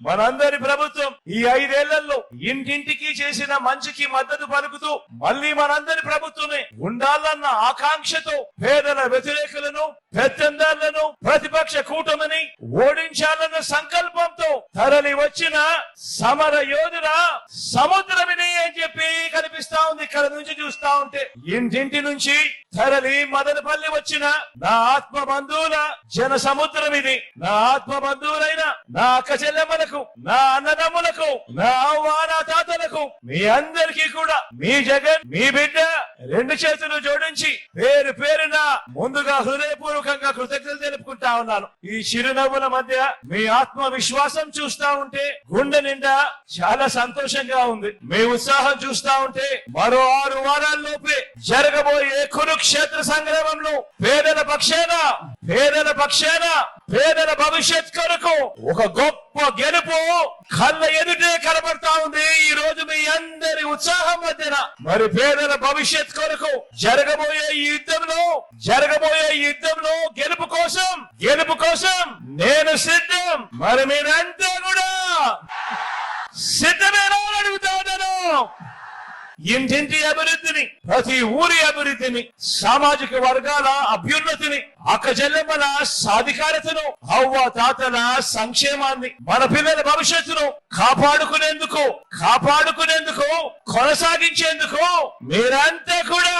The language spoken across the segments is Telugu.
మనందరి ప్రభుత్వం ఈ 5 ఏళ్లలో ఇంటింటికి చేసిన మంచికి మద్దతు పలుకుతూ మళ్ళీ మనందరి ప్రభుత్వమే ఉండాలన్న ఆకాంక్షతో పేదల వ్యతిరేకులను, పెత్తందారులను, ప్రతిపక్ష కూటమిని ఓడించాలన్న సంకల్పంతో తరలి వచ్చిన సమర యోధుల సముద్రమిని అని చెప్పి కనిపిస్తా ఉంది. ఇక్కడ నుంచి చూస్తా ఉంటే ఇంటింటి నుంచి తరలి మదనపల్లి వచ్చిన నా ఆత్మ బంధువుల జన సముద్రం ఇది. నా ఆత్మ బంధువులైన నా అక్క చెల్లెమ్మలకు, నా అన్నదమ్ములకు, నా అవ్వాన తాతలకు, మీ అందరికీ కూడా మీ జగన్, మీ బిడ్డ 2 చేతులు జోడించి పేరు పేరున ముందుగా హృదయపూర్వకంగా కృతజ్ఞతలు తెలుపుకుంటా ఉన్నాను. ఈ చిరునవ్వుల మధ్య మీ ఆత్మ విశ్వాసం చూస్తా ఉంటే గుండె నిండా చాలా సంతోషంగా ఉంది. మీ ఉత్సాహం చూస్తా ఉంటే మరో 6 వారాల్లోపే జరగబోయే కురుక్షేత్ర సంగ్రామంలో పేదల పక్షాన పేదల భవిష్యత్ కొరకు ఒక గొప్ప గెలుపు కళ్ళ ఎదుటే కనబడతా ఉంది. ఈ రోజు మీ అందరి ఉత్సాహం మధ్యన మరి పేదల భవిష్యత్ కొరకు జరగబోయే ఈ యుద్ధంలో గెలుపు కోసం నేను సిద్ధం. మరి మీరంతా కూడా సిద్ధమేనా అని అడుగుతా ఉన్నాను. ఇంటింటి అభివృద్ధిని, ప్రతి ఊరి అభివృద్ధిని, సామాజిక వర్గాల అభ్యున్నతిని, అక్క చెల్లెమ్మల సాధికారతను, అవ్వ తాతల సంక్షేమాన్ని, మన పిల్లల భవిష్యత్తును కాపాడుకునేందుకు కొనసాగించేందుకు మీరంతా కూడా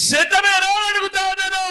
సిద్ధమేనా అడుగుతా ఉన్నాను.